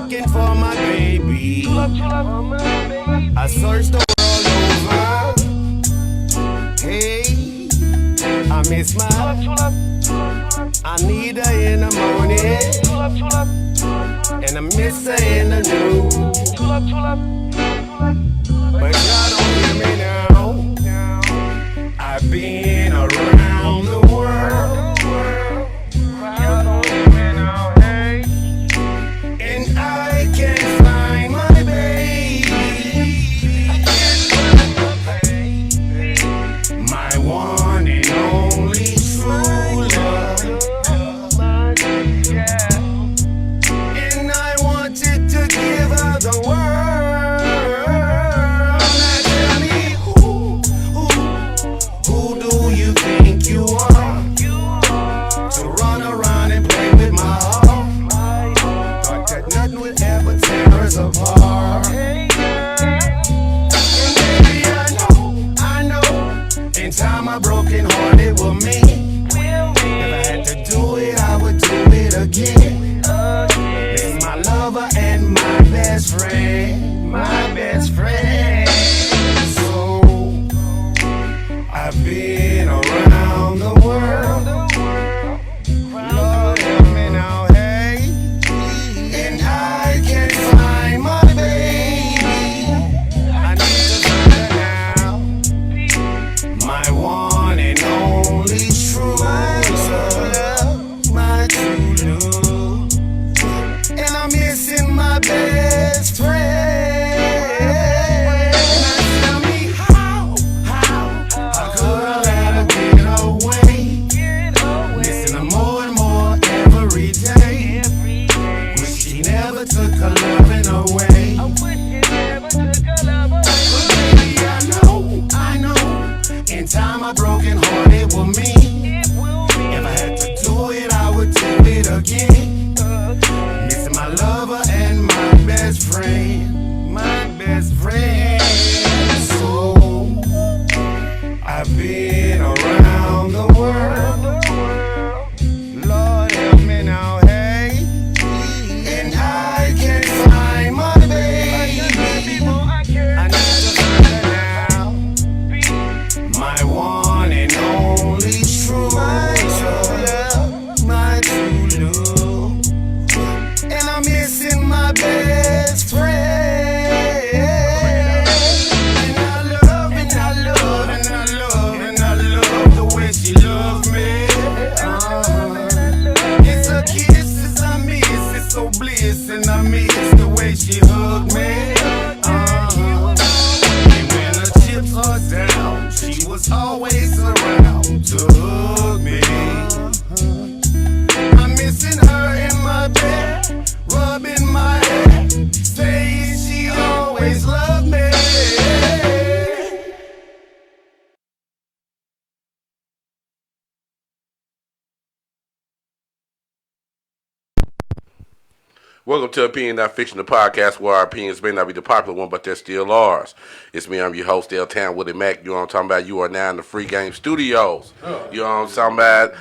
looking for my baby. I searched the world over. Hey, I miss my. I need her in the morning, and I miss her in the noon. But y'all don't hear me now. I've been around the world. Y'all don't hear me now, hey. And I can't find my baby. My one and only true love. And I wanted to give her the world. Now tell me who do you think you are? To run around and play with my heart. Thought that nothing would ever tear us apart. And baby, I know, in time my broken heart it will mend. If I had to do it, I would do it again. It's my lover and my best friend, my best friend. So I've been around the world. Lord help me now, hey. And I can't find my baby. I need to find her now. My one and only true love, my true love. And I'm missing my best friend. And I tell me how could I let her get away? Missing her more and more every day. Wish she never took her loving away. But baby, I know, in time my broken heart it will mend. If I had to do it, I would do it again. Missing my lover and my best friend, my best friend. So I've been around the world. Lord help me now, hey. And I can't find my baby. I need to find her now. My one and only true love, my true love. And I'm missing my best friend. And I love and I love and I love and I love the way she loves me. It's a kiss, it's a miss, it's so bliss, and I miss the way she hugged me. And when the chips are down, she was always around to hug me. I'm missing her in my bed, rubbing my head, saying she always loved me. Welcome to Opinion Not Fiction, the podcast where our opinions may not be the popular one, but they're still ours. It's me, I'm your host, L Town Willie Mac. You know what I'm talking about? You are now in the Free Game Studios. You know what I'm talking about?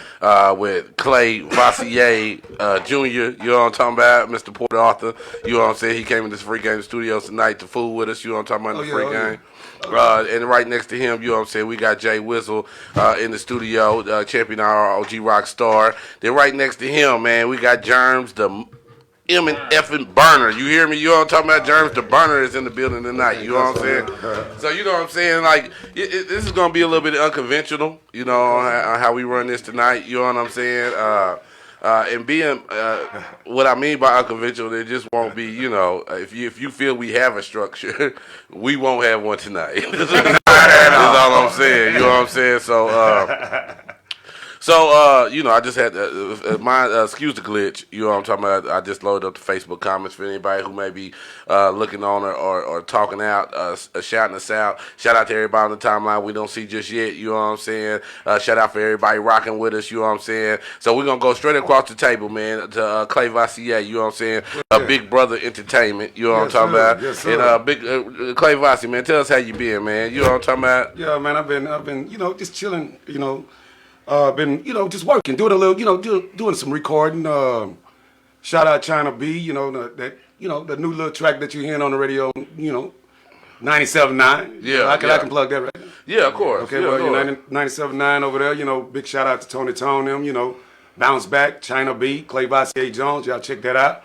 With Clayvosier Jr. You know what I'm talking about? Mr. Porter Arthur. You know what I'm saying? He came in this Free Game Studios tonight to fool with us. You know what I'm talking about? In the Free Game. And right next to him, you know what I'm saying, we got Jay Whistle in the studio, champion ROG rock star. Then right next to him, man, we got Jermz, the M and effing Burna. You hear me? You know what I'm talking about? Jermz, the Burna is in the building tonight. You know what I'm saying? So you know what I'm saying? Like, this is going to be a little bit unconventional, you know, on how we run this tonight. You know what I'm saying? And being, what I mean by unconventional, it just won't be, you know, if you feel we have a structure, we won't have one tonight. That's all I'm saying. You know what I'm saying? So, you know, I just had excuse the glitch. You know what I'm talking about? I just loaded up the Facebook comments for anybody who may be looking on or talking out, shouting us out. Shout out to everybody on the timeline we don't see just yet. You know what I'm saying? Shout out for everybody rocking with us. You know what I'm saying? So we're going to go straight across the table, man, to Clayvosier. You know what I'm saying? Big Brother Entertainment. You know what I'm talking about? Yes, sir. And big Clayvosier, man, tell us how you been, man. You know what I'm talking about? Yeah, man, I've been, you know, just chilling, you know. Been, you know, just working, doing a little, you know, doing some recording. shout out China B. You know the new little track that you're hearing on the radio. You know, 97.9. Yeah, I can plug that right now. Yeah, of course. Okay, yeah, well, you know, 97.9 over there. You know, big shout out to Tony Tone them. You know, Bounce Back, China B, Clayvosier Jones. Y'all check that out.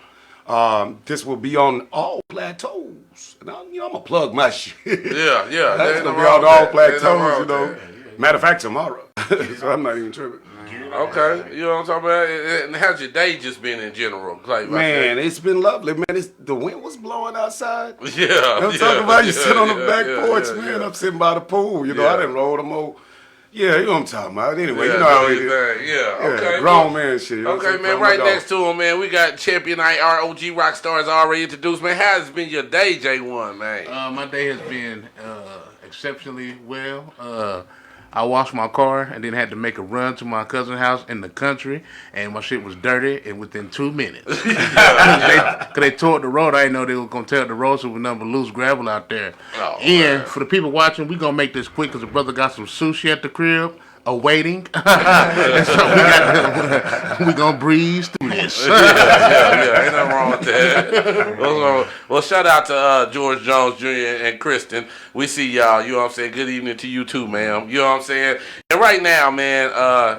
This will be on all plateaus. And I'm gonna plug my shit. Yeah. That's gonna be on all plateaus. You know. Matter of fact, tomorrow. So I'm not even tripping. Okay, you know what I'm talking about? And how's your day just been in general, Clay? Man, it's been lovely, man. The wind was blowing outside. Yeah. I'm talking about you sit on the back porch, man. I'm sitting by the pool. You know, I didn't roll them over. Yeah, you know what I'm talking about. Anyway, you know how it is. Yeah, okay. Grown man shit. You know okay, man, right next to him, man, we got Champion IROG rock stars already introduced. Man, how has been your day, J1, man? My day has been exceptionally well. I washed my car and then had to make a run to my cousin's house in the country, and my shit was dirty and within 2 minutes. Cause they tore the road. I didn't know they were gonna tear the road, so we number loose gravel out there. Oh, and man. for the people watching, we gonna make this quick because the brother got some sushi at the crib awaiting. And so we gonna breeze through this. Yeah, ain't nothing wrong with that. Well, shout out to George Jones Jr. and Kristen. We see y'all, you know what I'm saying? Good evening to you too, ma'am. You know what I'm saying? And right now, man,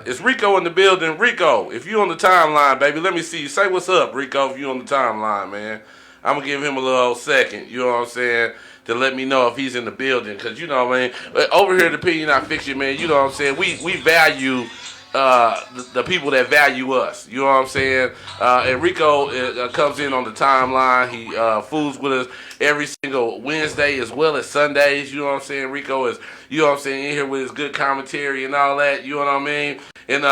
it's Rico in the building. Rico, if you on the timeline, baby, let me see you. Say what's up, Rico, if you on the timeline, man. I'm going to give him a little second, you know what I'm saying, to let me know if he's in the building. Because, you know what I mean, over here at Opinion Not Fiction, man, you know what I'm saying, we value the people that value us. You know what I'm saying? And Rico comes in on the timeline. He fools with us every single Wednesday as well as Sundays. You know what I'm saying? Rico is, you know what I'm saying, in here with his good commentary and all that. You know what I mean? And,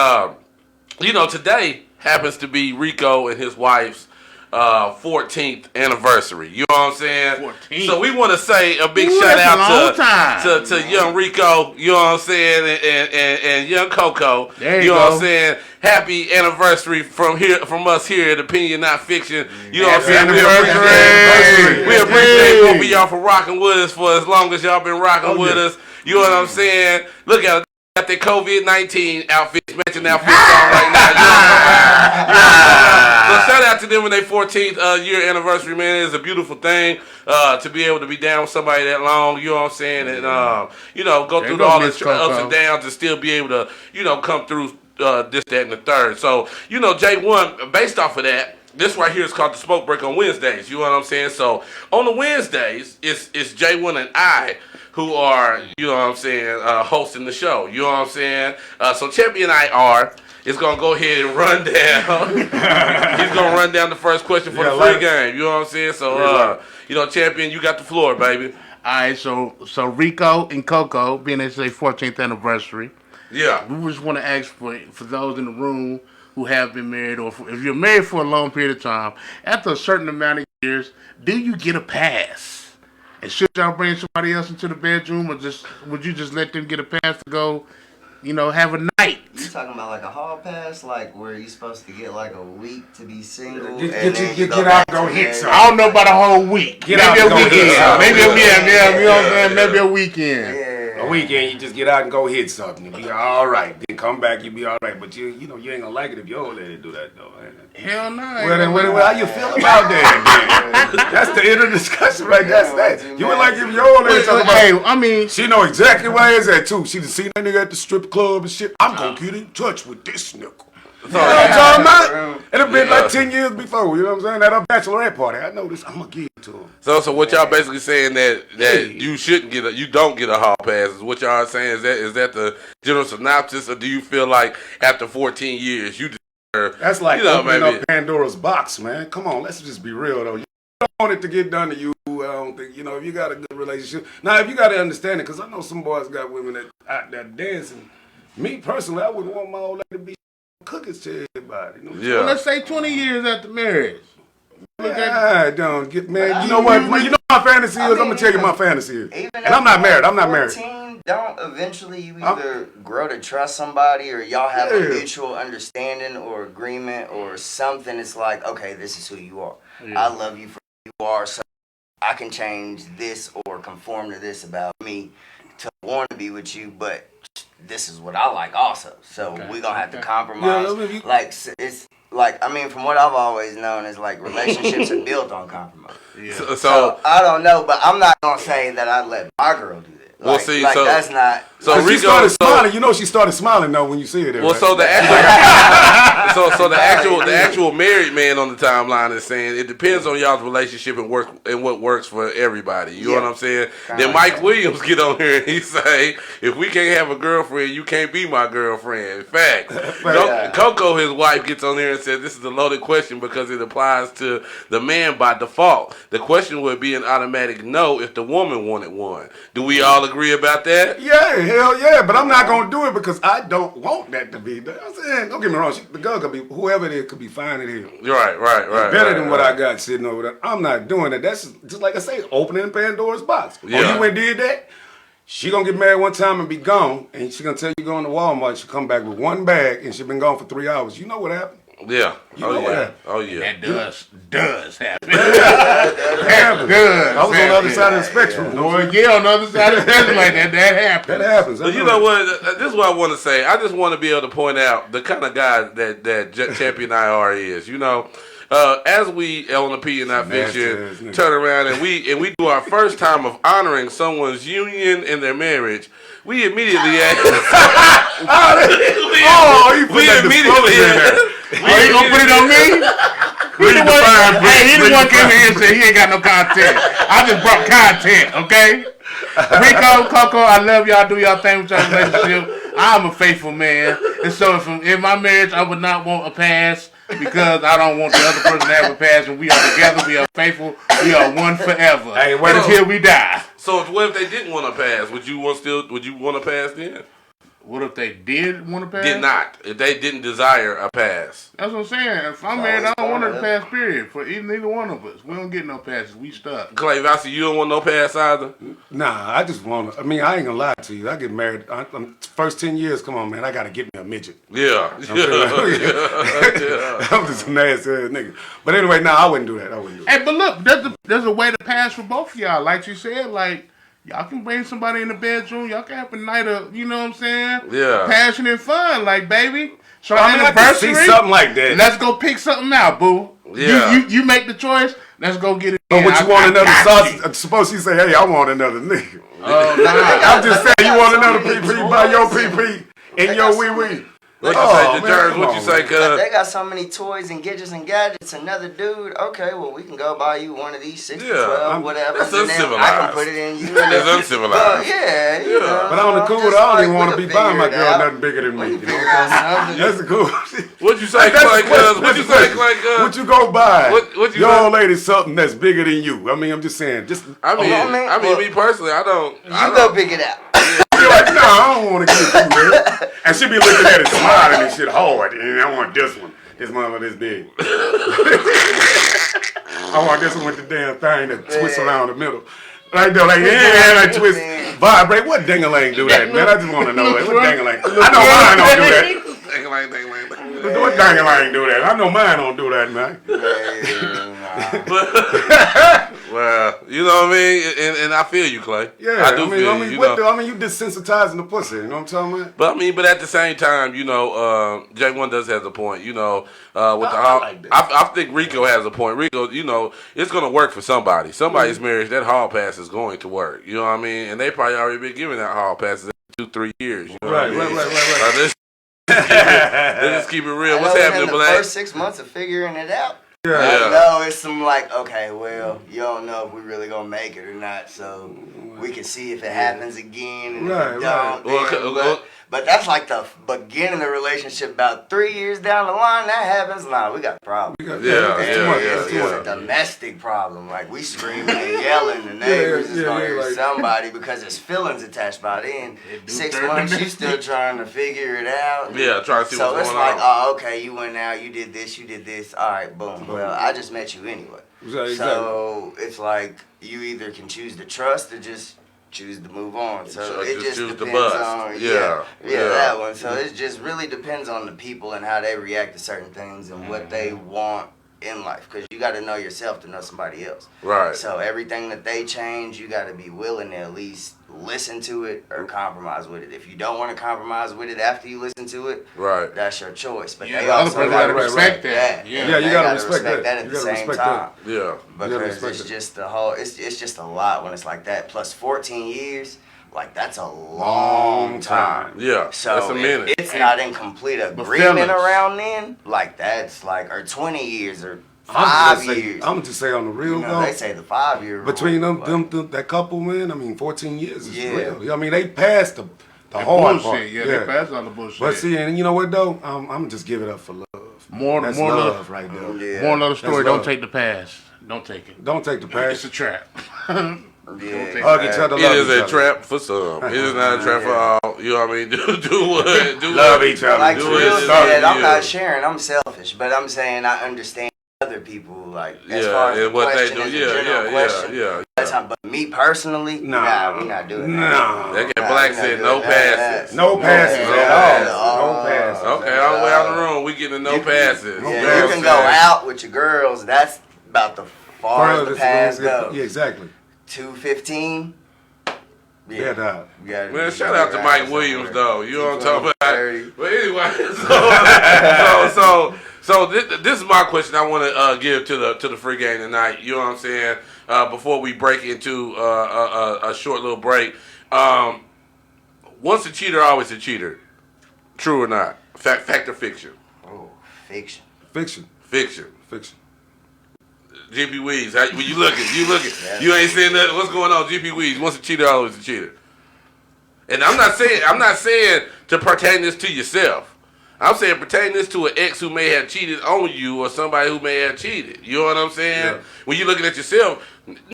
you know, today happens to be Rico and his wife's 14th anniversary. You know what I'm saying? 14. So we want to say a big Ooh, shout that's out to young Rico, you know what I'm saying, and young Coco. There you you know go. what I'm saying? Happy anniversary from us here at Opinion Not Fiction. You know what I'm saying? We appreciate both of y'all for rocking with us for as long as y'all been rocking with us. You know what I'm saying? Look at got their COVID-19 outfits, matching outfits on right now. You know what I'm saying? So shout out to them on their 14th year anniversary, man. It's a beautiful thing to be able to be down with somebody that long. You know what I'm saying? And you know, go through all the ups and downs and still be able to, you know, come through this, that, and the third. So, you know, J1, based off of that, this right here is called the Smoke Break on Wednesdays. You know what I'm saying? So on the Wednesdays, it's J1 and I who are, you know what I'm saying, hosting the show. You know what I'm saying? So Champion IR is going to go ahead and run down. He's going to run down the first question for the free game. You know what I'm saying? So, you know, Champion, you got the floor, baby. All right, so Rico and Coco, being it's their 14th anniversary, yeah, we just want to ask for those in the room who have been married, or if you're married for a long period of time, after a certain amount of years, do you get a pass? And should y'all bring somebody else into the bedroom, or would you just let them get a pass to go, you know, have a night? You talking about like a hall pass, like where you supposed to get like a week to be single? Get out, go hit some. I don't know about a whole week. Get maybe out, a go weekend. hit some. Maybe a weekend. Yeah, you know what I'm saying? Maybe a weekend. Yeah. A weekend, you just get out and go hit something. You'll be all right. Then come back, you'll be all right. But you know, you ain't gonna like it if your old lady do that though. Hell no. Well, then, how you feel about that? Man? That's the inner discussion, right? That's that. You would like if your old lady talking about. Hey, I mean, she know exactly where it's at too. She done seen that nigga at the strip club and shit. I'm gonna get in touch with this nigga. You know what I'm talking about? It'll been like 10 years before, you know what I'm saying? At a bachelorette party, I know this. I'm gonna give it to him. So what y'all basically saying that you shouldn't get you don't get a hall pass is what y'all are saying? Is that the general synopsis, or do you feel like after 14 years you deserve? That's like, you know, opening maybe up Pandora's box, man. Come on, let's just be real though. You don't want it to get done to you. I don't think, you know, if you got a good relationship. Now, if you got to understand it, because I know some boys got women that out there dancing. Me personally, I wouldn't want my old lady to be cookies to everybody. You know? Yeah. Well, let's say 20 years after marriage. I don't get married. You know what? You know my fantasy is? I'm going to tell you my fantasy is. And I'm not married. I'm not married. Don't eventually you either grow to trust somebody, or y'all have a mutual understanding or agreement or something. It's like, okay, this is who you are. Yeah. I love you for who you are, so I can change this or conform to this about me to want to be with you, but this is what I like also. So we gonna have to compromise. Yeah, like it's like, I mean, from what I've always known is like relationships are built on compromise. Yeah. So I don't know, but I'm not gonna say that I'd let my girl do that. Well, Like, see, like so that's not. so she started smiling. You know, she started smiling though when you see it. Well, right? so the actual, so the actual married man on the timeline is saying it depends on y'all's relationship and what works for everybody. You know what I'm saying? Then Mike Williams get on here and he say, if we can't have a girlfriend, you can't be my girlfriend. In fact, Coco, his wife, gets on here and says this is a loaded question because it applies to the man by default. The question would be an automatic no if the woman wanted one. Do we all agree about that? Yeah, hell yeah, but I'm not gonna do it because I don't want that to be. I'm saying, don't get me wrong, the girl could be whoever it is could be fine in here. Right. Better than what I got sitting over there. I'm not doing that. That's just like I say, opening Pandora's box. Yeah. Oh, you went and did that? She gonna get married one time and be gone, and she gonna tell you going to Walmart. She come back with one bag, and she been gone for 3 hours. You know what happened? Yeah. You know what happened? Oh yeah. That does happen. That does. I was on the other side of the spectrum. No, yeah, on the other side of the spectrum like that. That happens. That happens. But you know what? This is what I want to say. I just want to be able to point out the kind of guy that Champion IR is. You know, as we on the P and I Fiction turn around and we do our first time of honoring someone's union and their marriage, we immediately ask. We immediately ask. Oh, you gonna put it on me? He the one came in here and said he ain't got no content. I just brought content, okay? Rico, Coco, I love y'all. Do y'all thing with y'all relationship. I'm a faithful man, and so if in my marriage I would not want a pass because I don't want the other person to have a pass. When we are together, we are faithful. We are one forever. Hey, until we die. So what if they didn't want to pass? Would you want to pass then? What if they did want to pass? Did not. If they didn't desire a pass. That's what I'm saying. If I'm married, I don't want a pass, period. For neither one of us. We don't get no passes. We stuck. Clayvosier, you don't want no pass either? Nah, I just want to. I mean, I ain't gonna lie to you. I get married. First 10 years, come on, man. I gotta get me a midget. Yeah. I'm just a nasty ass nigga. But anyway, nah, I wouldn't do that. Hey, but look, there's a way to pass for both of y'all. Like you said, like, y'all can bring somebody in the bedroom. Y'all can have a night of, you know what I'm saying? Yeah. Passion and fun, like, baby. So I mean, I can see something like that. Let's go pick something out, boo. Yeah. You make the choice. Let's go get it. Oh, but you want another sausage? Suppose she say, "Hey, I want another nigga." Oh, nah. I'm just saying, you want another PP by your PP and your wee wee. What you say, Jermz? What you say, cuz? They got so many toys and gadgets. Another dude, okay, well, we can go buy you one of these 6 to 12, whatever. That's and then uncivilized. I can put it in you. It's uncivilized. Yeah, you know. But on the cool, just I don't even like, want to we be can buying my figure it girl out. nothing bigger than me. You know Figure what I'm out saying? something. That's cool. What you say, Clay, cuz? What you say, Clay, cuz? What you go buy? What you your say? old lady something that's bigger than you. I mean, I'm just saying. I mean, me personally, I don't. You go pick it out. You're like, no, I don't want to get you, man. And she be looking at it smiling and shit hard. And I want this one. This mother this big. I want this one with the damn thing that twists around the middle. Like, they're like, yeah, that twist, vibrate. What ding-a-ling do that, man? I just want to know that. What ding-a-ling? I know mine don't do that. What ding-a-ling do that? I know mine don't do that, man. Well, you know what I mean, and I feel you, Clay. Yeah, I do feel you. You desensitizing the pussy. You know what I'm talking about? But at the same time, you know, J1 does have a point. You know, with I think Rico has a point. Rico, you know, it's gonna work for somebody. Somebody's marriage, that hall pass is going to work. You know what I mean? And they probably already been giving that hall passes 2-3 years. You know Right. Let's just keep it real. What's happening, the Black? first 6 months of figuring it out. Yeah. No, it's some like, okay, well, you don't know if we really gonna make it or not, so we can see if it happens again. And if it don't, then, but that's like the beginning of the relationship. About 3 years down the line, that happens. Nah, we got a problem. It's a domestic problem. Like, we screaming and yelling, the neighbors is gonna hear somebody because there's feelings attached by then. 6 months, you still trying to figure it out. Yeah, trying to see what's going on. So it's like, oh, okay, you went out, you did this. All right, boom. Well, I just met you anyway. Exactly. So it's like you either can choose to trust or just choose to move on. So it just choose to depends bust. on that one. So it just really depends on the people and how they react to certain things and what they want in life, because you got to know yourself to know somebody else. Right. So everything that they change, you got to be willing to at least listen to it or compromise with it. If you don't want to compromise with it after you listen to it, Right. that's your choice. But Yeah, they the other also person gotta gotta respect that. Yeah, Yeah, you they gotta gotta respect that. at You the gotta same respect time. that. Yeah. gotta Because respect it's it. just the whole. It's just a lot when it's like that. Plus 14 years, like that's a long time. Yeah. So That's a minute. if it's not in complete agreement fellas. around then, like that's like or 20 years or I'm 5 just years. I'm just say on the real You know, though. they say the 5-year rule, Between but- that couple, man, I mean, 14 years is Yeah. real. I mean, they passed the hard bullshit. part. Yeah, they passed on the bullshit. But see, and you know what though? I'm just give it up for love. more That's love love right there. Yeah. More another story. That's Don't love. take the pass. Don't take it. Don't take the It's pass. a trap. Yeah, Hug each other. It Love is each a other. trap for some. It is not a trap for all. You know what I mean? Do what? Do Love what. each other. Like Do Trill it. said, I'm Yeah. not sharing. I'm selfish, but I'm saying I understand other people. Like as Yeah, far as the and what they question do. is a Yeah, general question. yeah. That's how, but me personally, nah, we not doing that. Nah. That Nah, Black we not said doing no none of that. passes. No passes No at passes. all. No passes. Okay, all the way out the room, we getting no passes. Yeah, You know you what can I'm go saying? out with your girls. That's about the farthest the Furthest pass ones, goes. yeah, exactly. 215. Yeah, dog. Man, shout out to Mike Williams though. You know what I'm talking about? 30. But anyway, so this is my question. I want to give to the free game tonight. You know what I'm saying? Before we break into a short little break, once a cheater, always a cheater. True or not? Fact or fiction? Oh, fiction. Fiction. Fiction. Fiction. GP Weeds, when you looking, you ain't saying nothing. What's going on, GP Weeds? Once a cheater, always a cheater. And I'm not saying to pertain this to yourself. I'm saying pertain this to an ex who may have cheated on you or somebody who may have cheated. You know what I'm saying? Yeah. When you're looking at yourself,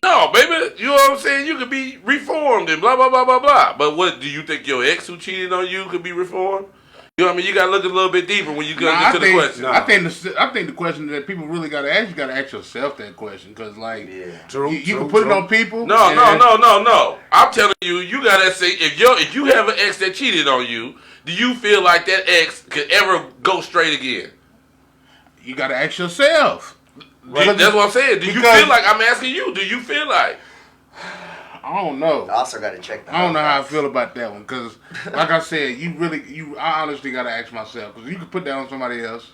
no, baby, you know what I'm saying? You could be reformed and blah, blah, blah, blah, blah. But what, do you think your ex who cheated on you could be reformed? You know what I mean? You got to look a little bit deeper when you go into the question. No. I think the question that people really got to ask, you got to ask yourself that question, because like True. you can put it on people. No. and- I'm telling you, you gotta say if you have an ex that cheated on you, do you feel like that ex could ever go straight again? You got to ask yourself. That's what I'm saying. Do you because- feel like I'm asking you? Do you feel like? I don't know. I also got to check the I don't know how I house. feel about that one, because like I said, I honestly got to ask myself, because you can put that on somebody else,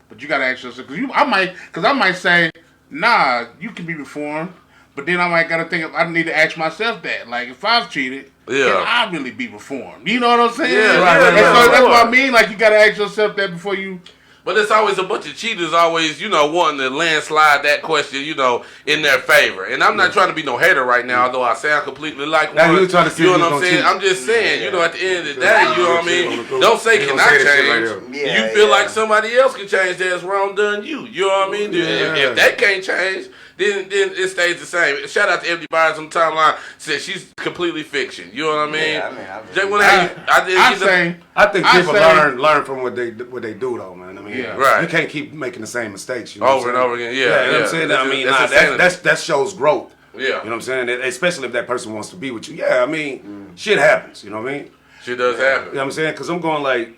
but you got to ask yourself, because I might say, nah, you can be reformed, but then I might got to think, I need to ask myself that, like if I've cheated, Yeah. can I really be reformed? You know what I'm saying? Yeah, right, And right, so right, that's right. what I mean. Like you got to ask yourself that before you. But it's always a bunch of cheaters always, wanting to landslide that question, in their favor. And I'm not trying to be no hater right now, although I sound completely like Now one. you trying to see You know if what you I'm gonna saying? cheat. I'm just saying, at the end of the day, you know what I mean? Don't say, You can gonna I say that shit right change? there. Yeah, You feel yeah. like somebody else can change that's wrong done you. You know what I mean? Yeah. If they can't change, then it stays the same. Shout out to Empty Buyers on the timeline. Said she's completely fiction. You know what I mean? Yeah, I'm Jay, when I I think I people say- learn from what they do though, man. I mean, Yeah. Right. you can't keep making the same mistakes. You know over what and I'm over saying? again. You know what Yeah. I'm saying? I mean, that's insanity. that shows growth. Yeah. You know what I'm saying? Especially if that person wants to be with you. Yeah, I mean, shit happens. You know what I mean? Shit does happen. You know what I'm saying? Because I'm going like,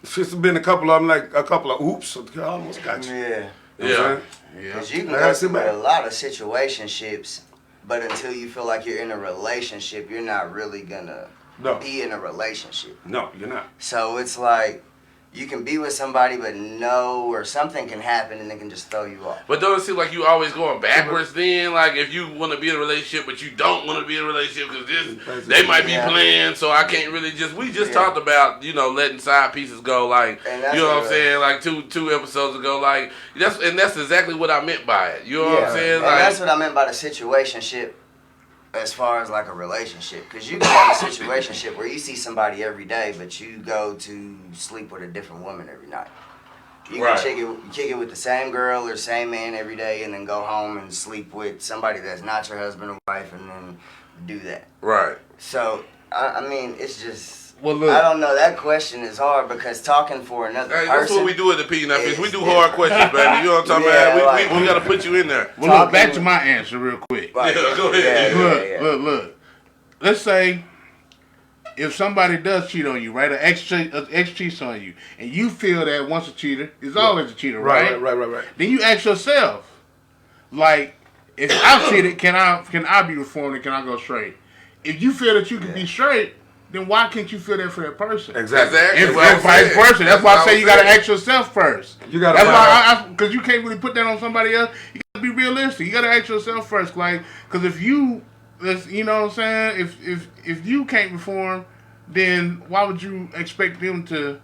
it's been a couple of them, like a couple of oops. I almost got you. Yeah. You know what I'm Yeah. saying? Because you can I go gotta sit through back. a lot of situationships, but until you feel like you're in a relationship, you're not really gonna No. be in a relationship. No, you're not. So it's like you can be with somebody, but or something can happen and it can just throw you off. But don't it seem like you always going backwards then? Like if you want to be in a relationship, but you don't want to be in a relationship because they might be Yeah. playing, so I can't really we just talked about, letting side pieces go, like, And that's you know what I'm what- saying? Like two episodes ago, like, that's exactly what I meant by it. You know what I'm saying? And Like, that's what I meant by the situationship as far as like a relationship. Because you can have a situationship where you see somebody every day, but you go to sleep with a different woman every night. You Right. can kick it with the same girl or same man every day and then go home and sleep with somebody that's not your husband or wife and then do that. right. So, I mean, it's just... Well, look. I don't know. That question is hard because talking for another Hey, person... that's what we do at the P Fish. We is do hard questions, baby. You know what I'm talking Yeah, about? like- We got to put you in there. Well, look, back Talking- to my answer real quick. Like, Yeah, go ahead. Look. Let's say if somebody does cheat on you, right? An ex cheats on you, and you feel that once a cheater is always a cheater, right? Right. Then you ask yourself, like, if I've cheated, can I be reformed and can I go straight? if you feel that you can be straight, then why can't you feel that for that person? Exactly. And vice versa. That's why I say you gotta ask yourself first. You gotta. That's why because you can't really put that on somebody else. You gotta be realistic. You gotta ask yourself first, like, because if you, you know what I'm saying, if you can't perform, then why would you expect them to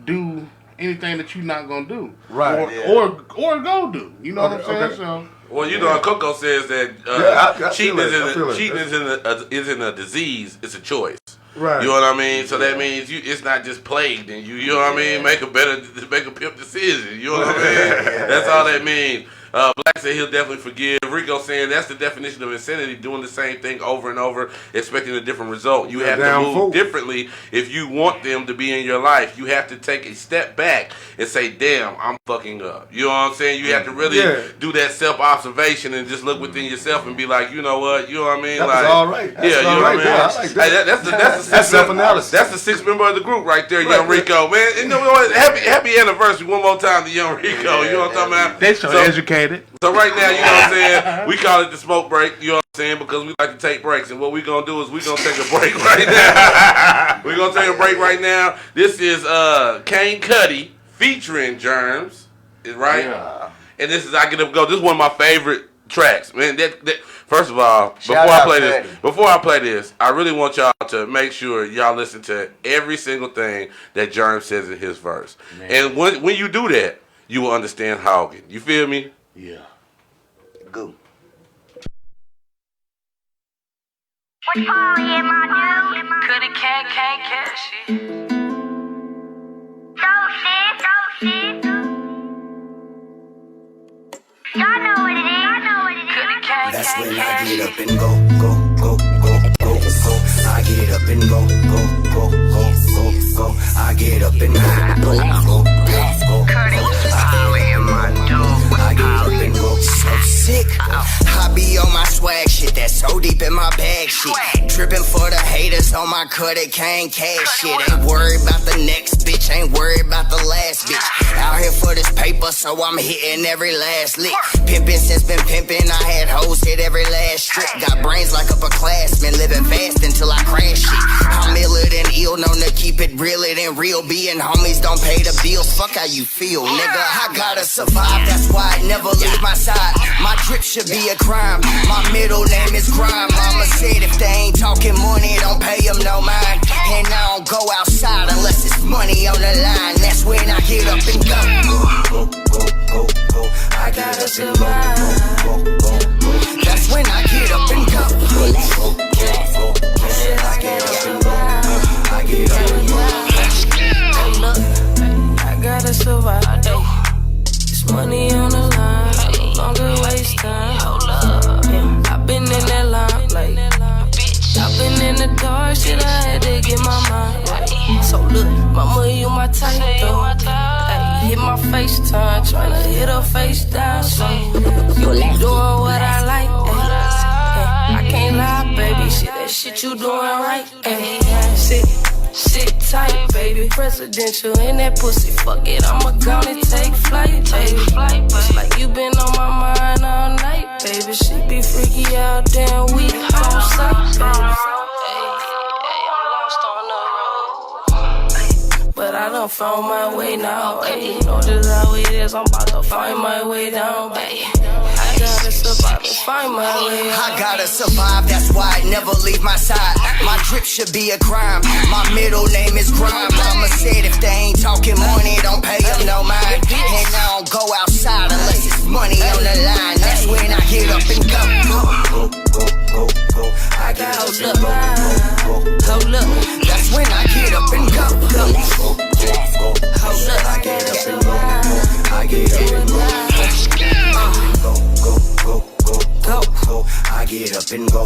do anything that you're not gonna do, right? Or go do. You know what I'm saying? Okay. So. Well, you know, Coco says that cheating isn't a disease; it's a choice. Right. You know what I mean? So that means it's not just plagued in you. You know what I mean? Make a pimp decision. You know what I mean? That's all that means. Black said he'll definitely forgive. Rico saying that's the definition of insanity, doing the same thing over and over, expecting a different result. You have to move differently if you want them to be in your life. You have to take a step back and say, damn, I'm fucking up. You know what I'm saying? You have to really do that self-observation and just look within yourself and be like, you know what? You know what I mean? That's all right. That's you know what I mean? I like that. That's self-analysis. That's the sixth member of the group right there, Young Rico. Man, you know what? Happy anniversary one more time to Young Rico. You know what I'm talking about? They so educated. So right now, you know what I'm saying? We call it the smoke break, you know what I'm saying? Because we like to take breaks. And what we're going to do is we're going to take a break right now. We're going to take a break right now. This is Kane Cudi featuring Jermz, right? Yeah. And this is I Get Up Go. This is one of my favorite tracks. Man, first of all, before I play this, I really want y'all to make sure y'all listen to every single thing that Jermz says in his verse. Man. And when you do that, you will understand Hogan. You feel me? Yeah. Go. What Polly am I doing? Cudi can't catch it. Go shit. Y'all know what it is. Cudi can't That's when I get up and go. I get up and go. I get up and go. Cudi, Polly am I doing? I get up and go. So sick. I be on my swag shit that's so deep in my bag shit. Dripping for the haters on my Cudi can't cash shit. Ain't worried about the next bitch, ain't worried about the last bitch. Out here for this paper, so I'm hitting every last lick. Pimpin' since been pimpin', I had hoes hit every last strip. Got brains like upperclassmen, living fast until I crash shit. I'm iller than ill, known to keep it realer than real. Being homies don't pay the bills, fuck how you feel, nigga. I gotta survive, that's why I never leave my side. My drip should be a crime, my middle name is Grime. Mama said if they ain't talking money, don't pay them no mind. And I don't go outside unless it's money on the line. That's when I get up and go. I gotta survive. That's when I get up and go. I get up and go. I get up and go. I gotta survive. It's money on the line. No longer waste time. I've been in that limelight. I've been in the dark, shit, I had to get my mind right. So look, mama, you my type though. Ay, hit my FaceTime, tryna hit her face down. So you doing what I like. Ay, I can't lie, baby, shit, that shit you doing right. Ay, sit tight, baby. Presidential in that pussy, fuck it, I'ma gonna take flight, baby. It's like you been on my mind all night, baby. She be freaky out, damn weak on sight, baby. I'm lost on the road, but I done found my way now, baby. You know just how it is, I'm about to find my way down, baby. I gotta survive and find my way out. I gotta survive, that's why I never leave my side. My drip should be a crime, my middle name is Grime. Mama said if they ain't talking money, don't pay them no mind. And I don't go outside unless it's money on the line. That's when I get up and go. I get up and go. Hold up, that's when I get up and go. hold up, I gotta survive. I get up and go. I get up and go.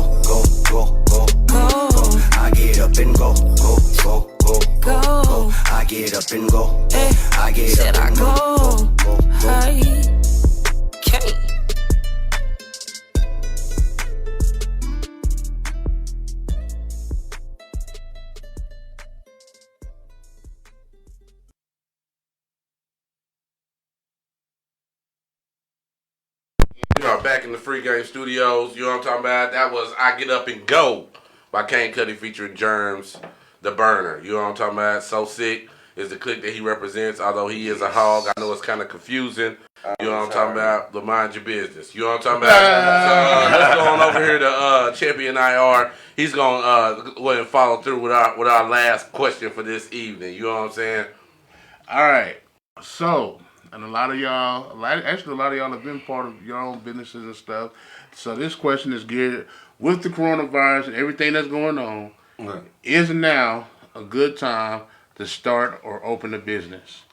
I get up and go. I get up and go. I get up and go. Hey, okay. We are back in the Free Game Studios. You know what I'm talking about? That was I Get Up and Go by Kane Cudi featuring Jermz, the Burner. You know what I'm talking about? So Sick is the clique that he represents. Although he is a hog, I know it's kind of confusing. You know what I'm talking about? But mind your business. You know what I'm talking about? So let's go on over here to Champion IR. He's going to go ahead and follow through with our last question for this evening. You know what I'm saying? All right. So, and a lot of y'all have been part of your own businesses and stuff. So this question is geared with the coronavirus and everything that's going on. Right. Is now a good time to start or open a business?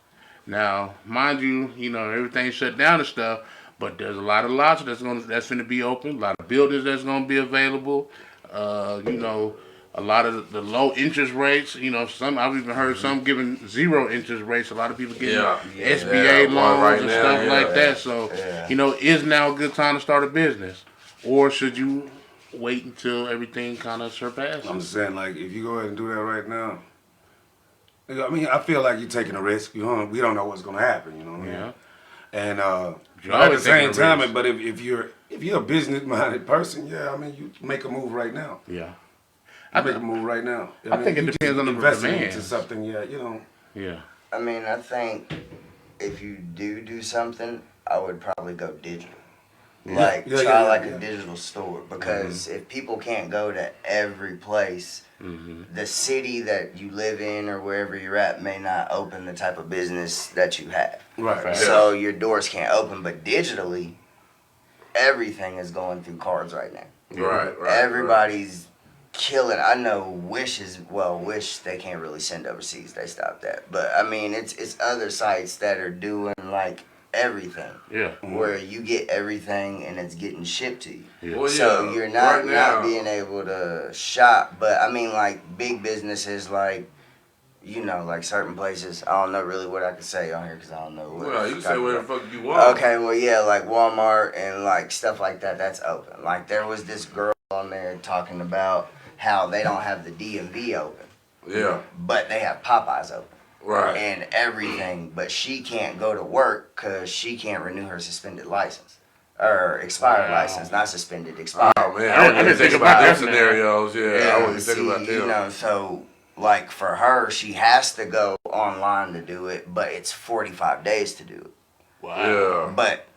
Now, mind you, everything's shut down and stuff, but there's a lot of lots that's going to be open. A lot of buildings that's going to be available. A lot of the low interest rates. Some I've even heard some giving 0 interest rates. A lot of people getting SBA loans right and now, stuff like that. So, is now a good time to start a business, or should you wait until everything kind of surpasses? I'm just saying, like, if you go ahead and do that right now, I mean, I feel like you're taking a risk. We don't know what's going to happen. You know what I mean? Yeah. And You're but at the always taking same a time, risk. but if you're a business minded person, I mean, you make a move right now. Yeah. I make a move right now. I think it you depends on the investing demands. into something. Yeah. I mean, I think if you do something, I would probably go digital. Like, try a digital store. Because if people can't go to every place, the city that you live in or wherever you're at may not open the type of business that you have. Right. So your doors can't open. But digitally, everything is going through cards right now. Right. Everybody's killing. I know Wish they can't really send overseas. They stopped that. But I mean, it's other sites that are doing like everything. Yeah. Where you get everything and it's getting shipped to you. Yeah. Well, So you're not right now, not being able to shop. But I mean, like big businesses like. Like certain places, I don't know really what I can say on here because I don't know what. Well, you can say whatever the fuck you want. Okay, well, yeah, like Walmart and like stuff like that, that's open. Like there was this girl on there talking about how they don't have the DMV open. Yeah. But they have Popeyes open. Right. And everything, but she can't go to work because she can't renew her suspended license. Or expired license, not suspended, expired. Oh, man. I didn't think about them scenarios. Yeah, I wouldn't think see, about them. So... Like for her, she has to go online to do it, but it's 45 days to do it. Wow. Yeah. But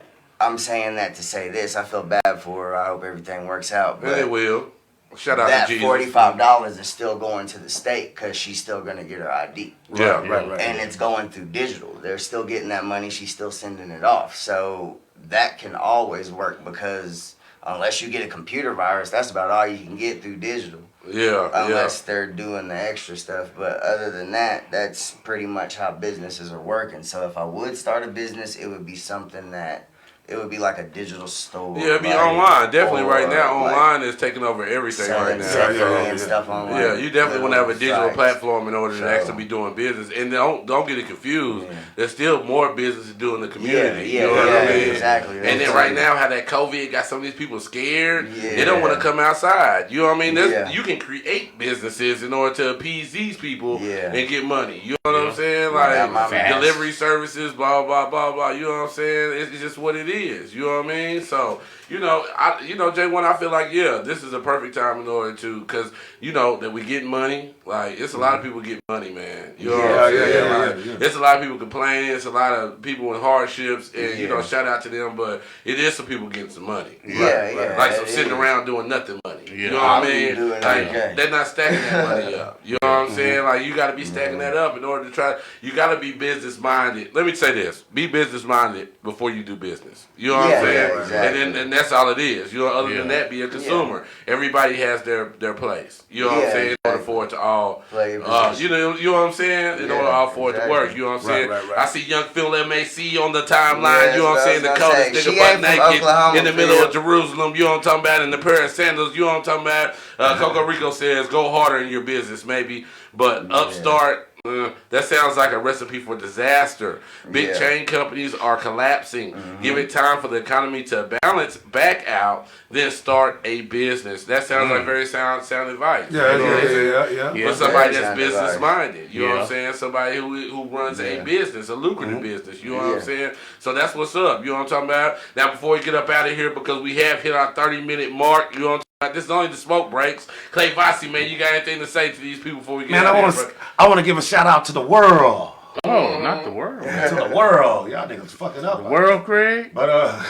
I'm saying that to say this, I feel bad for her. I hope everything works out. But And it will. Shout out that to Jesus. $45 is still going to the state because she's still going to get her ID. Yeah. Right. And it's going through digital. They're still getting that money. She's still sending it off. So that can always work because unless you get a computer virus, that's about all you can get through digital. Yeah. Unless they're doing the extra stuff. But other than that, that's pretty much how businesses are working. So if I would start a business, it would be something that, it would be like a digital store. Yeah, it'd be online. Definitely right now, online is taking over everything right now. And stuff online. Yeah, you definitely want to have a digital sites. platform in order to actually be doing business. And don't get it confused. There's still more business to do in the community. Yeah, you know what I mean? exactly. And then right now, how that COVID got some of these people scared, Yeah. they don't want to come outside. You know what I mean? Yeah. You can create businesses in order to appease these people Yeah. and get money. You know what I'm saying? Right, my Like man. delivery services, blah, blah, blah, blah. You know what I'm saying? It's just what it is. You know what I mean? So, J1, I feel like, this is a perfect time in order to, because, that we get money. Like, it's a lot of people get money, man. You know what I'm saying? It's a lot of people complaining. It's a lot of people in hardships. And, shout out to them. But it is some people getting some money. Like some sitting around doing nothing money. You know what I mean? Like, they're not stacking that money up. You know what I'm saying? Like, you got to be stacking that up in order to you got to be business minded. Let me say this. Be business minded before you do business. You know what I'm saying? Exactly. And that's all it is. Other than that, be a consumer. Everybody has their place. You know what I'm saying? In order for it to all, you know what I'm saying? In order for it to work. You know what I'm saying? Right. I see young Phil MAC on the timeline. You know what I'm saying? The that's what I was coldest gonna nigga say. butt She ain't from naked Oklahoma, in the middle Phil. of Jerusalem. You know what I'm talking about? In the pair of sandals. You know what I'm talking about? Coco Rico says, go harder in your business, maybe. But upstart. That sounds like a recipe for disaster. Big chain companies are collapsing. Give it time for the economy to balance back out, then start a business. That sounds like very sound advice. Yeah. For somebody Very that's sound business advice. minded. You know what I'm saying? Somebody who runs a business, a lucrative business. You know what I'm saying? So that's what's up. You know what I'm talking about? Now, before we get up out of here, because we have hit our 30-minute mark, you know what I'm This is only the smoke breaks. Clayvosier, man, you got anything to say to these people before we get Man, out here, I want to give a shout out to the world. Oh, not the world. To the world. Y'all niggas fucking up. The world, Craig? But,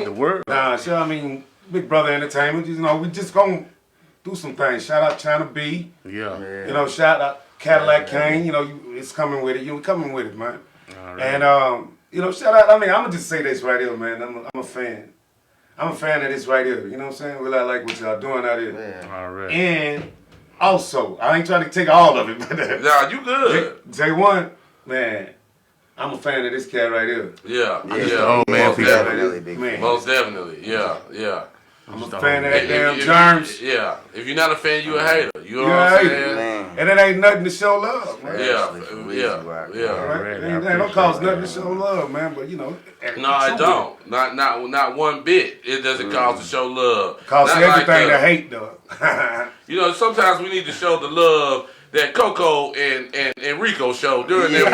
The world. Nah, sure, I mean, Big Brother Entertainment, you know, we just gonna do some things. Shout out China B. Yeah. You know, shout out Cadillac Kane. You know, it's coming with it. You coming with it, man. All right. And, you know, shout out, I mean, I'm gonna just say this right here, man. I'm a fan. I'm a fan of this right here. You know what I'm saying? Really, I like what y'all doing out here. Yeah. All right. And also, I ain't trying to take all of it, but Nah, you good. J1, man, I'm a fan of this cat right here. Yeah. Oh, man, Most for definitely. big Man. Most definitely. Yeah. I'm a fan of that If- damn if- Jermz. Yeah. If you're not a fan, you a hater. You know You what a I'm hater. saying? Man. And it ain't nothing to show love, man. Yeah. Especially for Yeah. Weezy Rock. Yeah. Right? I It don't cost appreciate nothing to show love, man. But you know, No, it don't. Not one bit. It doesn't cost to show love. Costs Not everything like to hate, though. You know, sometimes we need to show the love that Coco and Rico showed during their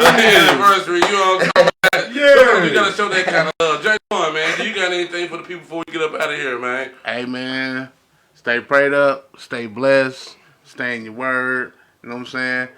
anniversary. You know what I'm talking about? Yeah. We gotta show that kind of love. J1, man, do you got anything for the people before we get up out of here, man? Hey, man, stay prayed up, stay blessed, stay in your word. You know what I'm saying?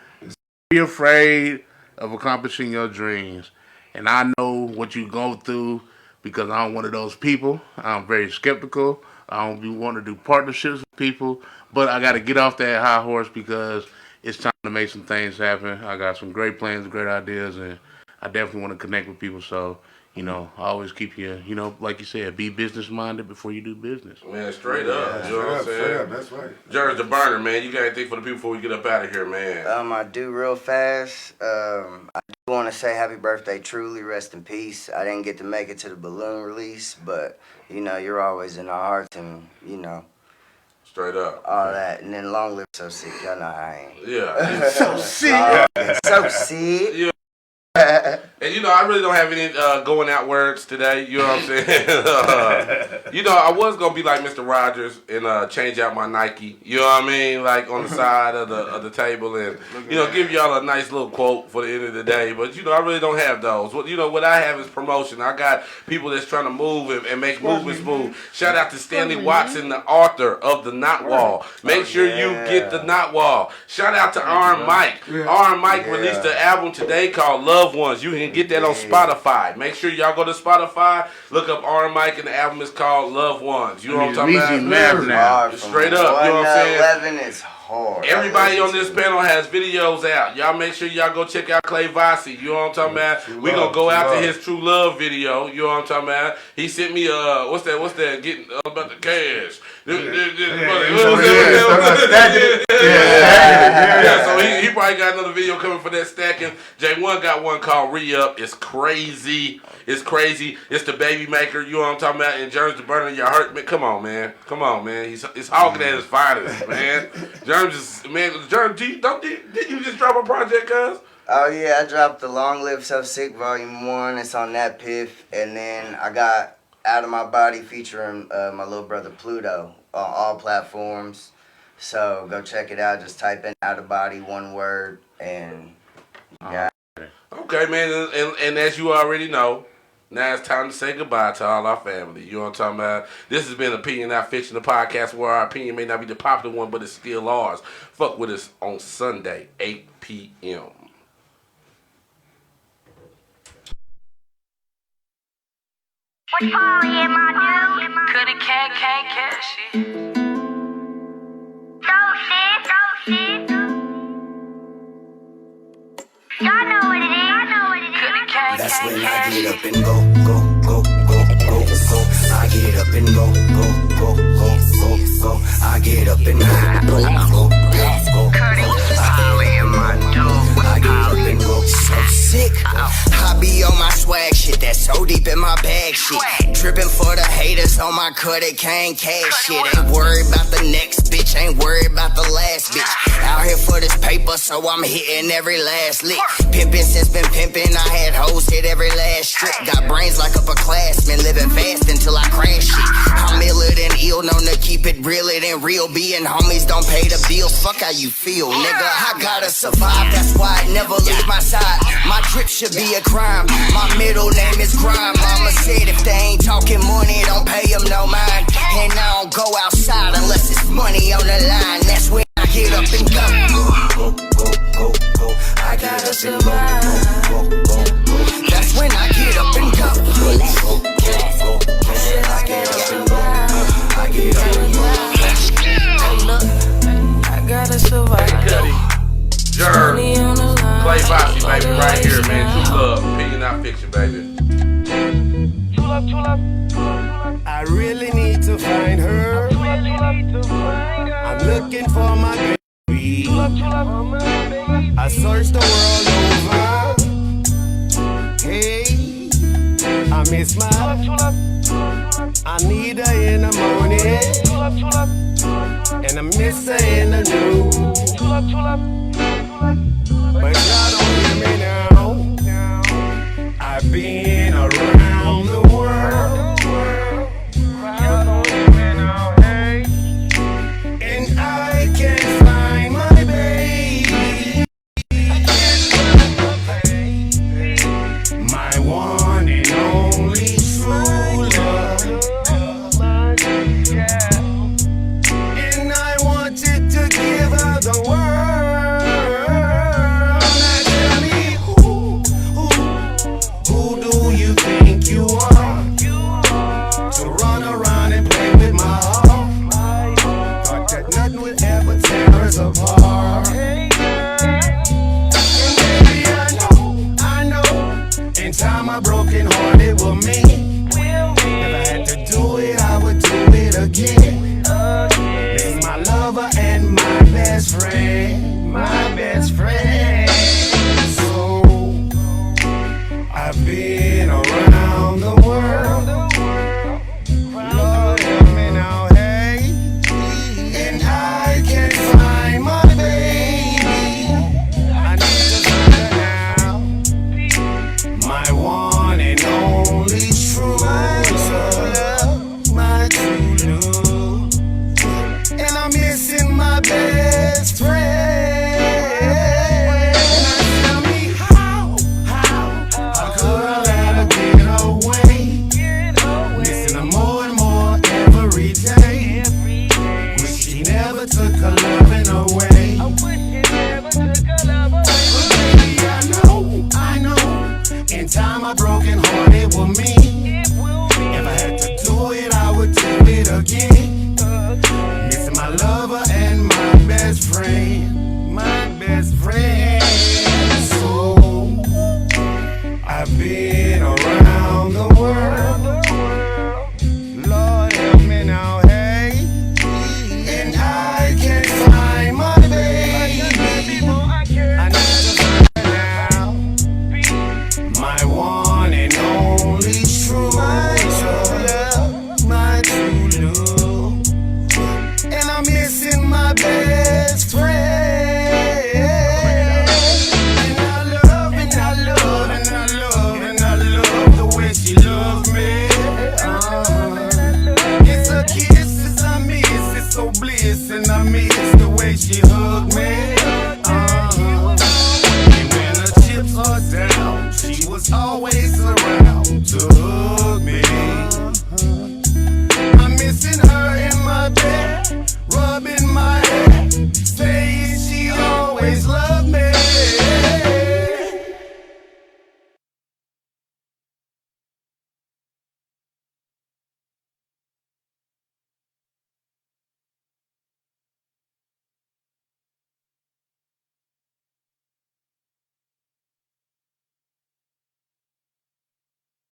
Be afraid of accomplishing your dreams. And I know what you go through because I'm one of those people. I'm very skeptical. I don't want to do partnerships with people. But I got to get off that high horse because it's time to make some things happen. I got some great plans, great ideas, and I definitely want to connect with people. So, you know, I always keep you, you know, like you said, be business-minded before you do business. Man, straight up. You know what I'm saying? That's right. Jermz the Burner, man, you got anything for the people before we get up out of here, man? I do real fast. I do want to say happy birthday, Truly. Rest in peace. I didn't get to make it to the balloon release, but, you know, you're always in our hearts and, you know, Straight up. all that. And then long live So Sick. Y'all know I ain't. Yeah. So sick. So Sick. Yeah. And you know, I really don't have any going out words today. You know what I'm saying? You know, I was gonna be like Mr. Rogers and change out my Nike. You know what I mean? Like on the side of the table, and you know, give y'all a nice little quote for the end of the day. But you know, I really don't have those. What you know, what I have is promotion. I got people that's trying to move and make movements move. Shout out to Stanley Watson, the author of the Knot Wall. Make sure you get the Knot Wall. Shout out to Iron Mike. Iron Mike released an album today called Loved Ones. You can get that on Spotify. Make sure y'all go to Spotify, look up Iron Mike, and the album is called Loved Ones. You know what I'm talking about? Math now. Straight up, you know what I'm saying? 11 is hard. Everybody on this panel has videos out. Y'all make sure y'all go check out Clayvosier. You know what I'm talking about? We gonna go out to his True Love video. You know what I'm talking about? He sent me what's that? Getting about the cash. Yeah, so he probably got another video coming for that stacking. J1 got one called Re-Up. It's crazy. It's crazy. It's the baby maker. You know what I'm talking about? And Jermz the Burner, y'all hurt me. Come on, man. He's hawking at his finest, man. Jermz didn't you just drop a project, cuz? Oh yeah, I dropped the Long Live So Sick Volume 1. It's on that piff. And then I got Out of My Body featuring my little brother Pluto on all platforms. So go check it out. Just type in Out of Body, one word, and yeah. Okay, man. And as you already know, now it's time to say goodbye to all our family. You know what I'm talking about? This has been Opinion Not Fiction, the podcast where our opinion may not be the popular one, but it's still ours. Fuck with us on Sunday, 8 p.m. What Polly am I do? Coulda, can't catch it. So shit. Y'all know what it is. Coulda, can't That's when I catch get it. up and go. I get up and go. I get up and go. Polly am I do? I get up and go. So sick. I be on my swag shit that's so deep in my bag shit. Tripping for the haters on my credit can't cash shit. Ain't worried about the next bitch, ain't worried about the last bitch. Out here for this paper, so I'm hitting every last lick. Pimpin' since been pimpin', I had hoes hit every last strip. Got brains like upperclassmen, living fast until I crash shit. I'm iller than ill, known to keep it realer than real. Being homies don't pay the bills, fuck how you feel, nigga. I gotta survive, that's why I never leave my side. My drip should be a crime, my middle name is Crime. Mama said if they ain't talking money, don't pay them no mind. And I don't go outside unless it's money on the line. That's when I get up and go. I gotta survive. That's when I get up and go. I gotta survive. Jermz, Clayvosier, baby, right here, man. True love, opinion, not fiction, baby. I really need to find her. I'm looking for my baby. I searched the world over. Hey, I miss my. I need her in the morning, and I miss her in the noon. But